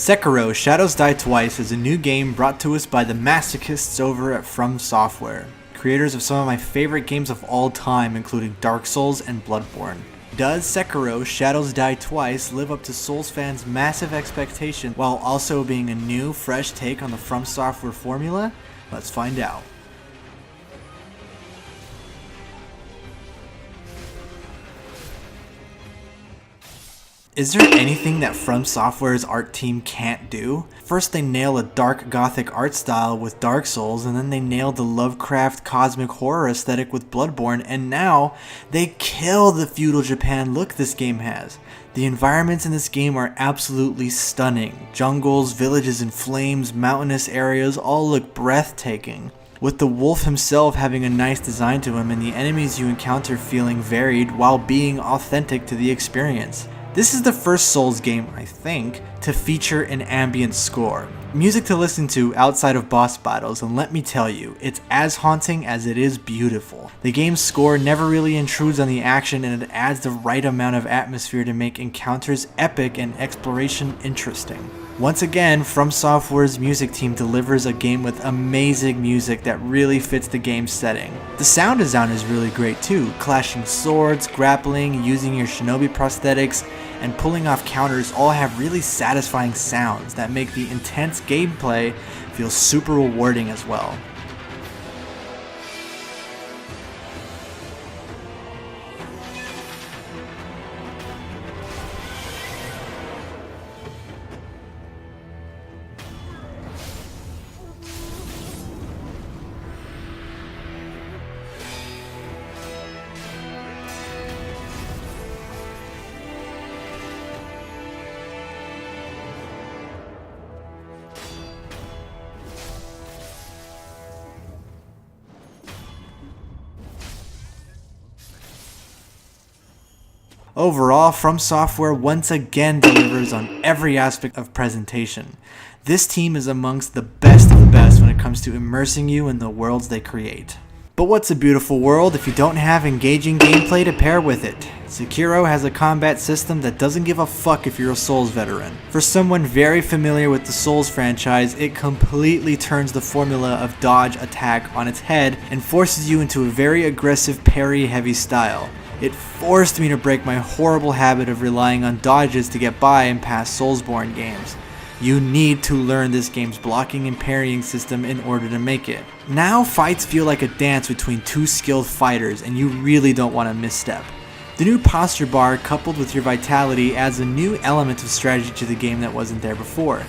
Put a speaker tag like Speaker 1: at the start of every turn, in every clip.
Speaker 1: Sekiro: Shadows Die Twice is a new game brought to us by the masochists over at From Software, creators of some of my favorite games of all time, including Dark Souls and Bloodborne. Does Sekiro: Shadows Die Twice live up to Souls fans' massive expectation while also being a new, fresh take on the From Software formula? Let's find out. Is there anything that From Software's art team can't do? First they nail a dark gothic art style with Dark Souls, and then they nailed the Lovecraft cosmic horror aesthetic with Bloodborne, and now they kill the feudal Japan look this game has. The environments in this game are absolutely stunning. Jungles, villages in flames, mountainous areas all look breathtaking, with the wolf himself having a nice design to him and the enemies you encounter feeling varied while being authentic to the experience. This is the first Souls game, I think, to feature an ambient score. Music to listen to outside of boss battles, and let me tell you, it's as haunting as it is beautiful. The game's score never really intrudes on the action, and it adds the right amount of atmosphere to make encounters epic and exploration interesting. Once again, From Software's music team delivers a game with amazing music that really fits the game's setting. The sound design is really great too, clashing swords, grappling, using your shinobi prosthetics, and pulling off counters all have really satisfying sounds that make the intense gameplay feel super rewarding as well. Overall, From Software once again delivers on every aspect of presentation. This team is amongst the best of the best when it comes to immersing you in the worlds they create. But what's a beautiful world if you don't have engaging gameplay to pair with it? Sekiro has a combat system that doesn't give a fuck if you're a Souls veteran. For someone very familiar with the Souls franchise, it completely turns the formula of dodge attack on its head and forces you into a very aggressive parry-heavy style. It forced me to break my horrible habit of relying on dodges to get by in past Soulsborne games. You need to learn this game's blocking and parrying system in order to make it. Now fights feel like a dance between two skilled fighters, and you really don't want to misstep. The new posture bar coupled with your vitality adds a new element of strategy to the game that wasn't there before.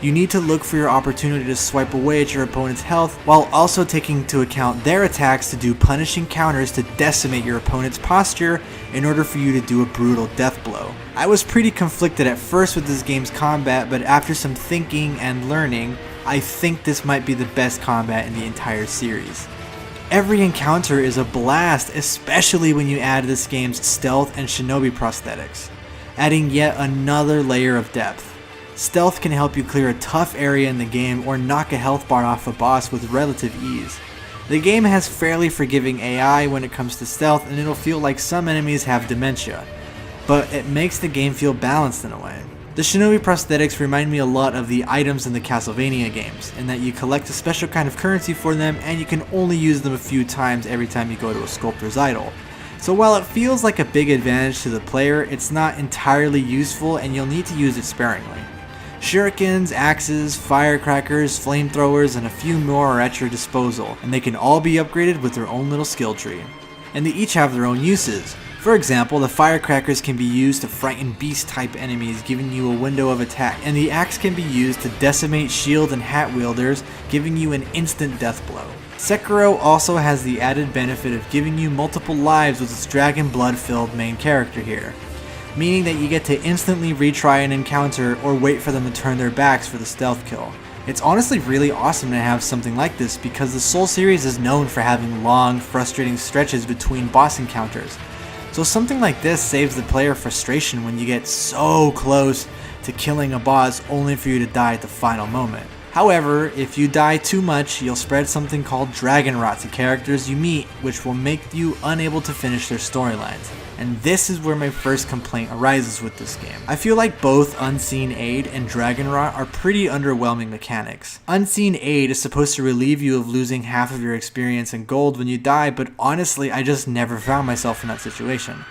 Speaker 1: You need to look for your opportunity to swipe away at your opponent's health while also taking into account their attacks to do punishing counters to decimate your opponent's posture in order for you to do a brutal death blow. I was pretty conflicted at first with this game's combat, but after some thinking and learning, I think this might be the best combat in the entire series. Every encounter is a blast, especially when you add this game's stealth and shinobi prosthetics, adding yet another layer of depth. Stealth can help you clear a tough area in the game or knock a health bar off a boss with relative ease. The game has fairly forgiving AI when it comes to stealth, and it'll feel like some enemies have dementia, but it makes the game feel balanced in a way. The shinobi prosthetics remind me a lot of the items in the Castlevania games, in that you collect a special kind of currency for them and you can only use them a few times every time you go to a sculptor's idol. So while it feels like a big advantage to the player, it's not entirely useful and you'll need to use it sparingly. Shurikens, axes, firecrackers, flamethrowers, and a few more are at your disposal, and they can all be upgraded with their own little skill tree. And they each have their own uses. For example, the firecrackers can be used to frighten beast-type enemies, giving you a window of attack, and the axe can be used to decimate shield and hat wielders, giving you an instant death blow. Sekiro also has the added benefit of giving you multiple lives with its dragon blood-filled main character here, meaning that you get to instantly retry an encounter or wait for them to turn their backs for the stealth kill. It's honestly really awesome to have something like this because the Souls series is known for having long, frustrating stretches between boss encounters. So something like this saves the player frustration when you get so close to killing a boss only for you to die at the final moment. However, if you die too much, you'll spread something called dragon rot to characters you meet, which will make you unable to finish their storylines. And this is where my first complaint arises with this game. I feel like both Unseen Aid and Dragonrot are pretty underwhelming mechanics. Unseen Aid is supposed to relieve you of losing half of your experience and gold when you die, but honestly I just never found myself in that situation.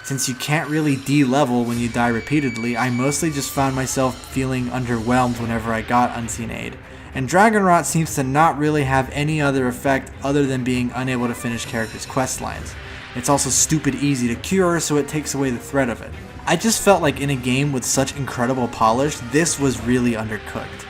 Speaker 1: Since you can't really D-level when you die repeatedly, I mostly just found myself feeling underwhelmed whenever I got Unseen Aid. And Dragonrot seems to not really have any other effect other than being unable to finish characters' quest lines. It's also stupid easy to cure, so it takes away the threat of it. I just felt like in a game with such incredible polish, this was really undercooked.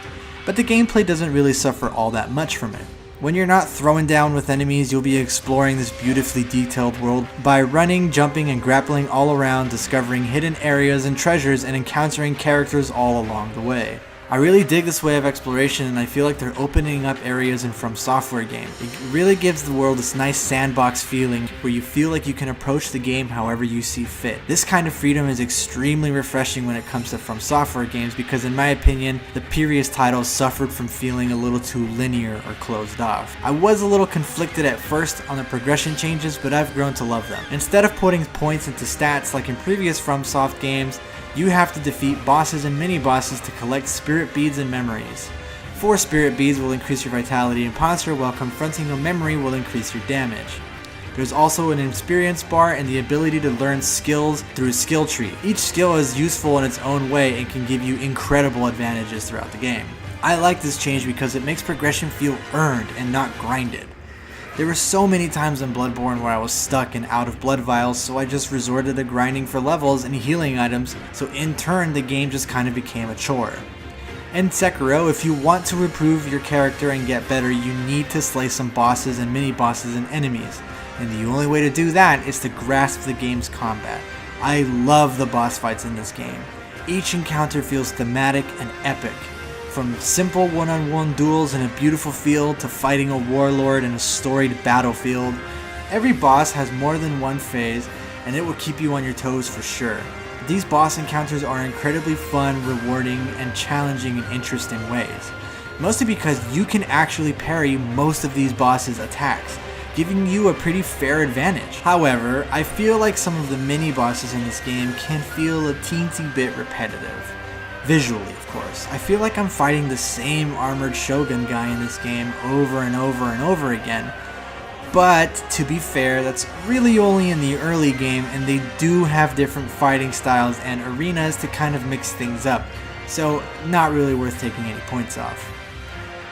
Speaker 1: But the gameplay doesn't really suffer all that much from it. When you're not throwing down with enemies, you'll be exploring this beautifully detailed world by running, jumping, and grappling all around, discovering hidden areas and treasures, and encountering characters all along the way. I really dig this way of exploration, and I feel like they're opening up areas in From Software game. It really gives the world this nice sandbox feeling where you feel like you can approach the game however you see fit. This kind of freedom is extremely refreshing when it comes to From Software games because in my opinion, the previous titles suffered from feeling a little too linear or closed off. I was a little conflicted at first on the progression changes, but I've grown to love them. Instead of putting points into stats like in previous FromSoft games, you have to defeat bosses and mini-bosses to collect spirit beads and memories. 4 spirit beads will increase your vitality and posture, while confronting a memory will increase your damage. There's also an experience bar and the ability to learn skills through a skill tree. Each skill is useful in its own way and can give you incredible advantages throughout the game. I like this change because it makes progression feel earned and not grinded. There were so many times in Bloodborne where I was stuck and out of blood vials, so I just resorted to grinding for levels and healing items, so in turn the game just kind of became a chore. In Sekiro, if you want to improve your character and get better, you need to slay some bosses and mini-bosses and enemies, and the only way to do that is to grasp the game's combat. I love the boss fights in this game. Each encounter feels thematic and epic. From simple one-on-one duels in a beautiful field to fighting a warlord in a storied battlefield, every boss has more than one phase and it will keep you on your toes for sure. These boss encounters are incredibly fun, rewarding, and challenging in interesting ways. Mostly because you can actually parry most of these bosses' attacks, giving you a pretty fair advantage. However, I feel like some of the mini-bosses in this game can feel a teensy bit repetitive. Visually, of course. I feel like I'm fighting the same armored shogun guy in this game over and over and over again. But, to be fair, that's really only in the early game, and they do have different fighting styles and arenas to kind of mix things up, so not really worth taking any points off.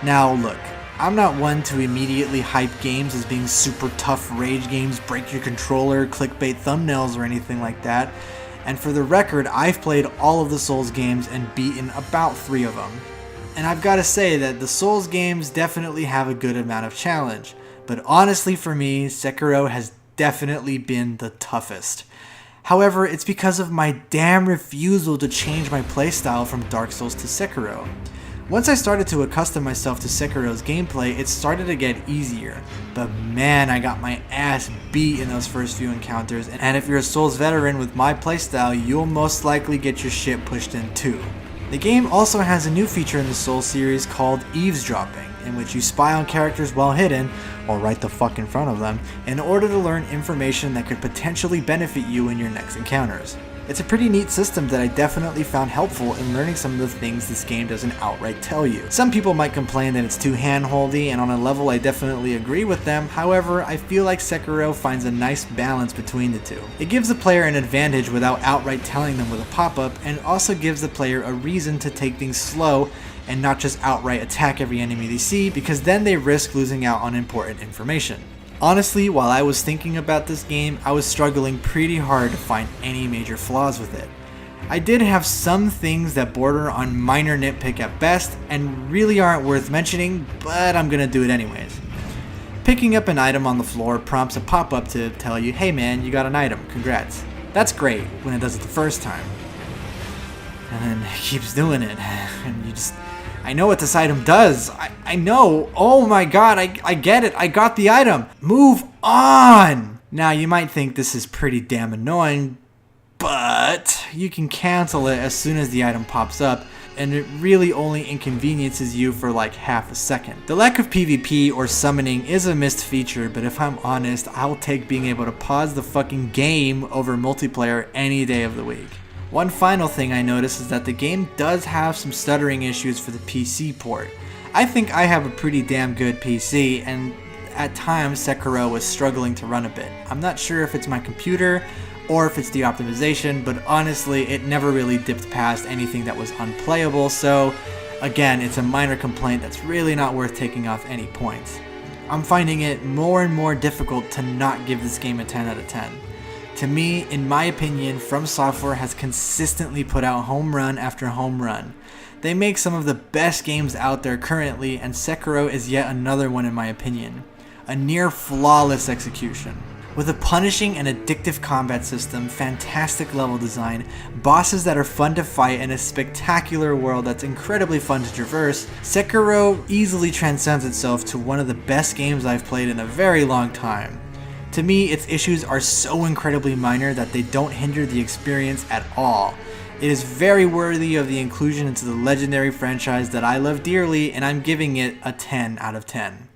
Speaker 1: Now look, I'm not one to immediately hype games as being super tough rage games, break your controller, clickbait thumbnails or anything like that. And for the record, I've played all of the Souls games and beaten about 3 of them. And I've got to say that the Souls games definitely have a good amount of challenge. But honestly for me, Sekiro has definitely been the toughest. However, it's because of my damn refusal to change my playstyle from Dark Souls to Sekiro. Once I started to accustom myself to Sekiro's gameplay, it started to get easier. But man, I got my ass beat in those first few encounters, and if you're a Souls veteran with my playstyle, you'll most likely get your shit pushed in too. The game also has a new feature in the Souls series called eavesdropping, in which you spy on characters while hidden, or right the fuck in front of them, in order to learn information that could potentially benefit you in your next encounters. It's a pretty neat system that I definitely found helpful in learning some of the things this game doesn't outright tell you. Some people might complain that it's too handholdy, and on a level I definitely agree with them. However, I feel like Sekiro finds a nice balance between the two. It gives the player an advantage without outright telling them with a pop-up, and also gives the player a reason to take things slow and not just outright attack every enemy they see, because then they risk losing out on important information. Honestly, while I was thinking about this game, I was struggling pretty hard to find any major flaws with it. I did have some things that border on minor nitpick at best and really aren't worth mentioning, but I'm gonna do it anyways. Picking up an item on the floor prompts a pop-up to tell you, hey man, you got an item, congrats. That's great when it does it the first time. And then it keeps doing it, and you just... I know what this item does. I know. Oh my god, I get it. I got the item. Move on! Now, you might think this is pretty damn annoying, but you can cancel it as soon as the item pops up, and it really only inconveniences you for like half a second. The lack of PvP or summoning is a missed feature, but if I'm honest, I'll take being able to pause the fucking game over multiplayer any day of the week. One final thing I noticed is that the game does have some stuttering issues for the PC port. I think I have a pretty damn good PC, and at times Sekiro was struggling to run a bit. I'm not sure if it's my computer or if it's the optimization, but honestly it never really dipped past anything that was unplayable, so again, it's a minor complaint that's really not worth taking off any points. I'm finding it more and more difficult to not give this game a 10 out of 10. To me, in my opinion, From Software has consistently put out home run after home run. They make some of the best games out there currently, and Sekiro is yet another one in my opinion. A near flawless execution. With a punishing and addictive combat system, fantastic level design, bosses that are fun to fight, and a spectacular world that's incredibly fun to traverse, Sekiro easily transcends itself to one of the best games I've played in a very long time. To me, its issues are so incredibly minor that they don't hinder the experience at all. It is very worthy of the inclusion into the legendary franchise that I love dearly, and I'm giving it a 10 out of 10.